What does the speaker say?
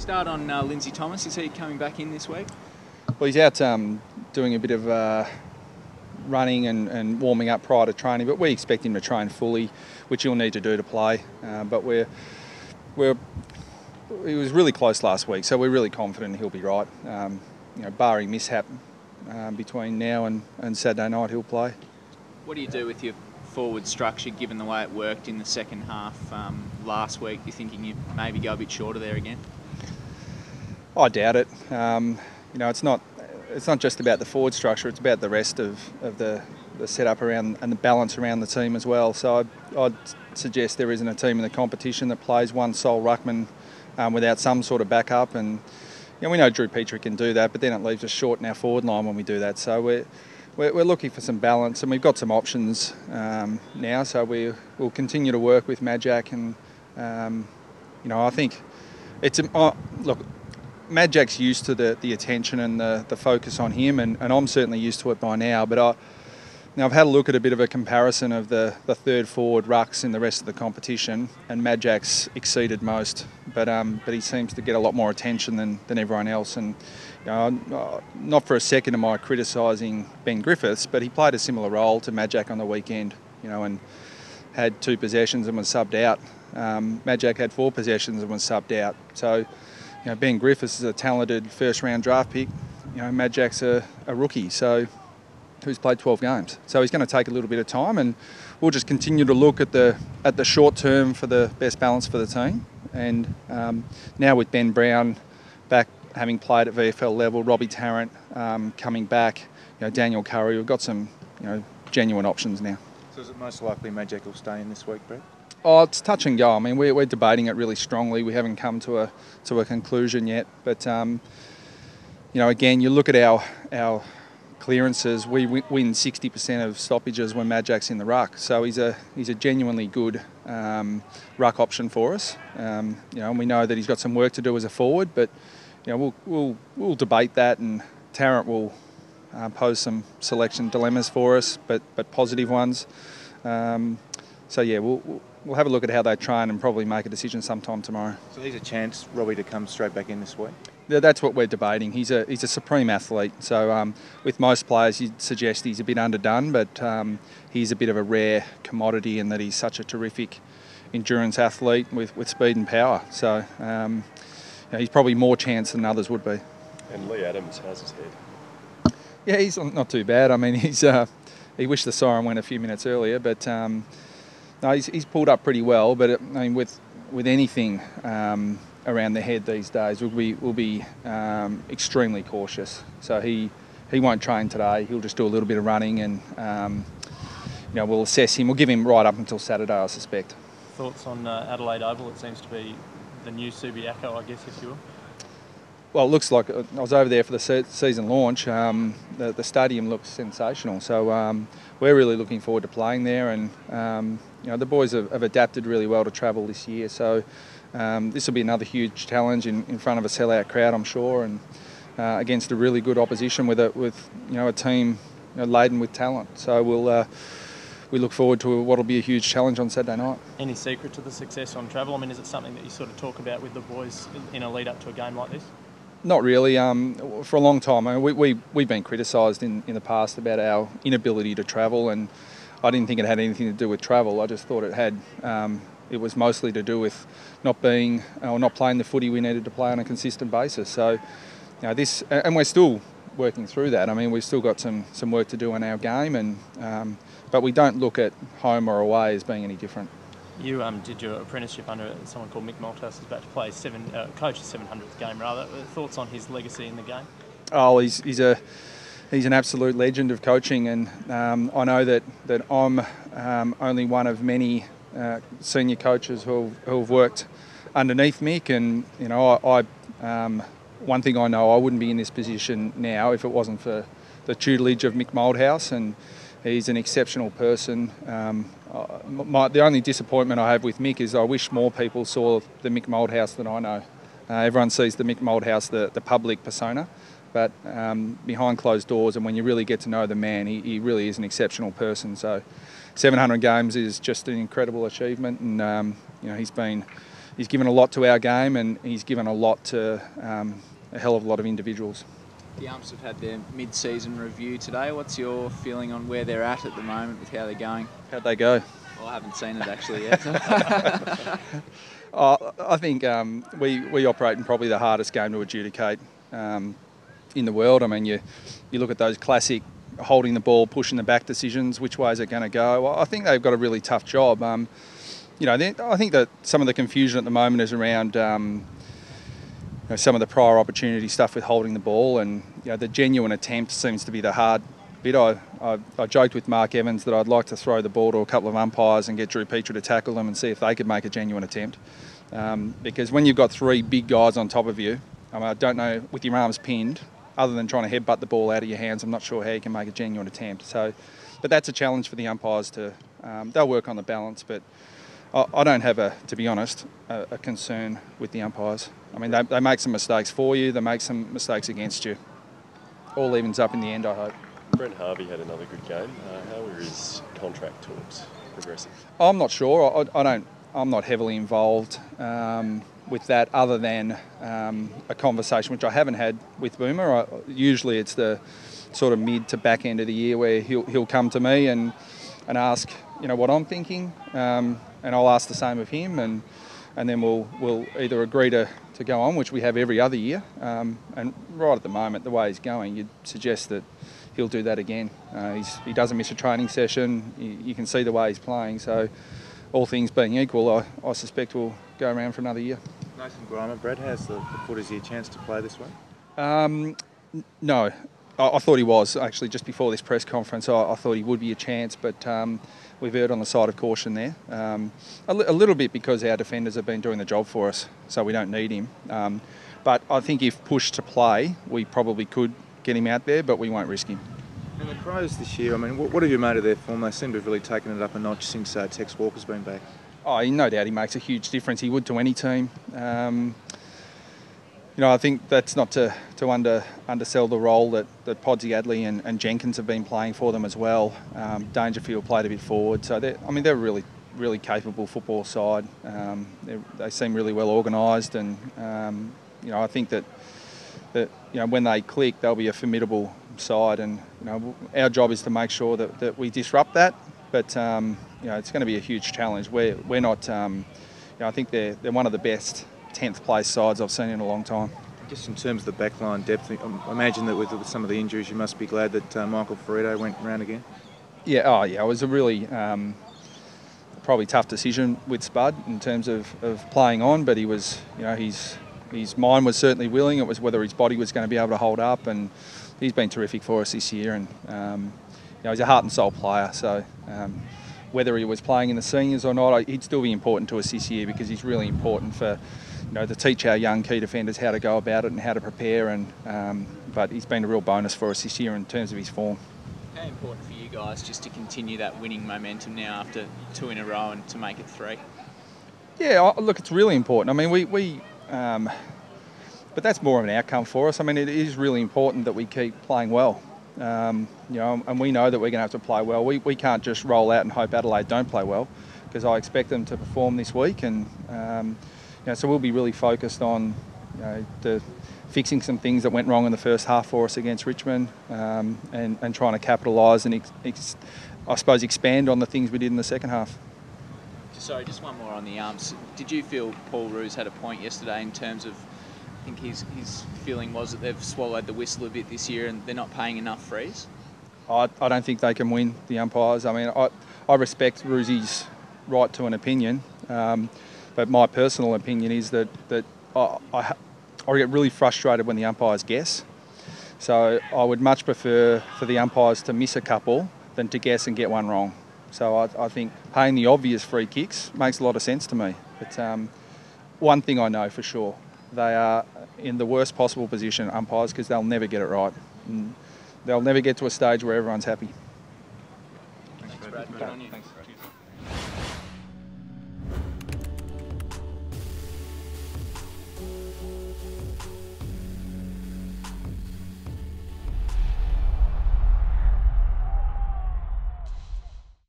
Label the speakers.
Speaker 1: Start on Lindsay Thomas. Is he coming back in this week?
Speaker 2: Well, he's out doing a bit of running and warming up prior to training, but we expect him to train fully, which he'll need to do to play. But he was really close last week, so we're really confident he'll be right. Barring mishap between now and Saturday night, he'll play.
Speaker 1: What do you do with your forward structure, given the way it worked in the second half last week? You're thinking you maybe go a bit shorter there again?
Speaker 2: I doubt it. It's not just about the forward structure, it's about the rest of the setup around and the balance around the team as well. So I'd suggest there isn't a team in the competition that plays one sole ruckman without some sort of backup. And we know Drew Petrie can do that, but then it leaves us short in our forward line when we do that. So we're looking for some balance, and we've got some options now. So we'll continue to work with Majak, and I think it's look. Madjak's used to the attention and the focus on him, and I'm certainly used to it by now. But I've had a look at a bit of a comparison of the third forward rucks in the rest of the competition, and Madjak's exceeded most. But he seems to get a lot more attention than everyone else. And not for a second am I criticising Ben Griffiths, but he played a similar role to Majak on the weekend, and had 2 possessions and was subbed out. Majak had 4 possessions and was subbed out. So Ben Griffiths is a talented first-round draft pick. Madjak's a rookie, so who's played 12 games. So he's going to take a little bit of time, and we'll just continue to look at the short term for the best balance for the team. And now with Ben Brown back, having played at VFL level, Robbie Tarrant coming back, Daniel Curry, we've got some genuine options now.
Speaker 3: So is it most likely Majak will stay in this week, Brett?
Speaker 2: Oh, it's touch and go. I mean, we're debating it really strongly. We haven't come to a conclusion yet. But again, you look at our clearances. We win 60% of stoppages when Majak's in the ruck. So he's a genuinely good ruck option for us. And we know that he's got some work to do as a forward, but we'll debate that, and Tarrant will pose some selection dilemmas for us, but positive ones. We'll have a look at how they train and probably make a decision sometime tomorrow.
Speaker 3: So there's a chance Robbie to come straight back in this week?
Speaker 2: Yeah, that's what we're debating. He's a supreme athlete. So with most players, you'd suggest he's a bit underdone, but he's a bit of a rare commodity in that he's such a terrific endurance athlete with speed and power. So he's probably more chance than others would be.
Speaker 4: And Lee Adams, how's his head?
Speaker 2: Yeah, he's not too bad. I mean, he wished the siren went a few minutes earlier, but no, he's pulled up pretty well. But with anything around the head these days, we'll be extremely cautious. So he won't train today. He'll just do a little bit of running, and we'll assess him. We'll give him right up until Saturday, I suspect.
Speaker 5: Thoughts on Adelaide Oval? It seems to be the new Subiaco, I guess, if you will.
Speaker 2: Well, it looks like I was over there for the season launch. The stadium looks sensational, so we're really looking forward to playing there. And the boys have adapted really well to travel this year, so this will be another huge challenge in front of a sellout crowd, I'm sure, and against a really good opposition with a team laden with talent. So we look forward to what will be a huge challenge on Saturday night.
Speaker 5: Any secret to the success on travel? I mean, is it something that you sort of talk about with the boys in a lead up to a game like this?
Speaker 2: Not really. For a long time, we've been criticised in the past about our inability to travel, and I didn't think it had anything to do with travel. I just thought it was mostly to do with not playing the footy we needed to play on a consistent basis. So, and we're still working through that. I mean, we've still got some work to do in our game, but we don't look at home or away as being any different.
Speaker 5: You did your apprenticeship under someone called Mick Malthouse, who's about to play coach his 700th game, rather. Thoughts on his legacy in the game?
Speaker 2: Oh, he's an absolute legend of coaching, and I know that I'm only one of many senior coaches who've worked underneath Mick, and one thing I know, I wouldn't be in this position now if it wasn't for the tutelage of Mick Malthouse, and he's an exceptional person. The only disappointment I have with Mick is I wish more people saw the Mick Malthouse that I know. Everyone sees the Mick Malthouse, the public persona, but behind closed doors, and when you really get to know the man, he really is an exceptional person. So 700 games is just an incredible achievement, and he's been given a lot to our game, and he's given a lot to a hell of a lot of individuals.
Speaker 1: The umps have had their mid-season review today. What's your feeling on where they're at the moment with how they're going?
Speaker 2: How'd they go?
Speaker 1: Well, I haven't seen it actually yet.
Speaker 2: I think we operate in probably the hardest game to adjudicate in the world. I mean, you look at those classic holding the ball, pushing the back decisions, which way is it going to go? Well, I think they've got a really tough job. I think that some of the confusion at the moment is around some of the prior opportunity stuff with holding the ball, and the genuine attempt seems to be the hard bit. I joked with Mark Evans that I'd like to throw the ball to a couple of umpires and get Drew Petrie to tackle them and see if they could make a genuine attempt. Because when you've got three big guys on top of you, I don't know, with your arms pinned, other than trying to headbutt the ball out of your hands, I'm not sure how you can make a genuine attempt. But that's a challenge for the umpires to. They'll work on the balance, but I don't have to be honest, a concern with the umpires. I mean, they make some mistakes for you, they make some mistakes against you. All evens up in the end, I hope.
Speaker 4: Brent Harvey had another good game. How are his contract talks progressing?
Speaker 2: I'm not sure. I'm not heavily involved with that, other than a conversation which I haven't had with Boomer. Usually it's the sort of mid to back end of the year where he'll come to me and ask what I'm thinking, and I'll ask the same of him, and then we'll either agree to go on, which we have every other year, and right at the moment, the way he's going, you'd suggest that he'll do that again. He doesn't miss a training session. You can see the way he's playing, so all things being equal, I suspect we'll go around for another year.
Speaker 3: Nathan Grimer, Brad, how's the Footy's a chance to play this week?
Speaker 2: No. I thought he was, actually, just before this press conference. I thought he would be a chance, but we've erred on the side of caution there. A little bit because our defenders have been doing the job for us, so we don't need him. But I think if pushed to play, we probably could get him out there, but we won't risk him.
Speaker 3: And the Crows this year, I mean, what have you made of their form? They seem to have really taken it up a notch since Tex Walker's been back.
Speaker 2: Oh, no doubt he makes a huge difference. He would to any team. I think that's not to undersell the role that Podsy Adley and Jenkins have been playing for them as well. Dangerfield played a bit forward, so they're a really, really capable football side. They seem really well organised, and I think that when they click, they'll be a formidable side, and our job is to make sure that we disrupt that. But it's going to be a huge challenge. We're not. I think they're one of the best 10th place sides I've seen in a long time.
Speaker 3: Just in terms of the backline depth, I imagine that with some of the injuries, you must be glad that Michael Ferrito went round again. Yeah,
Speaker 2: it was a really probably tough decision with Spud in terms of playing on, but he was, his mind was certainly willing. It was whether his body was going to be able to hold up, and he's been terrific for us this year, and he's a heart and soul player, so whether he was playing in the seniors or not, he'd still be important to us this year, because he's really important for to teach our young key defenders how to go about it and how to prepare, and but he's been a real bonus for us this year in terms of his form.
Speaker 1: How important for you guys just to continue that winning momentum now after 2 in a row and to make it 3?
Speaker 2: Yeah, look, it's really important. I mean, we but that's more of an outcome for us. I mean, it is really important that we keep playing well. And we know that we're going to have to play well. We can't just roll out and hope Adelaide don't play well, because I expect them to perform this week, and so we'll be really focused on fixing some things that went wrong in the first half for us against Richmond, and trying to capitalise and I suppose expand on the things we did in the second half.
Speaker 1: Sorry, just one more on the umps. Did you feel Paul Roos had a point yesterday in terms of, I think his feeling was that they've swallowed the whistle a bit this year and they're not paying enough frees?
Speaker 2: I don't think they can win, the umpires. I mean, I respect Roosy's right to an opinion, but my personal opinion is that I get really frustrated when the umpires guess. So I would much prefer for the umpires to miss a couple than to guess and get one wrong. So I think paying the obvious free kicks makes a lot of sense to me. But one thing I know for sure, they are in the worst possible position, umpires, because they'll never get it right. And they'll never get to a stage where everyone's happy.
Speaker 1: Thanks, Brad. Good on you. Thanks.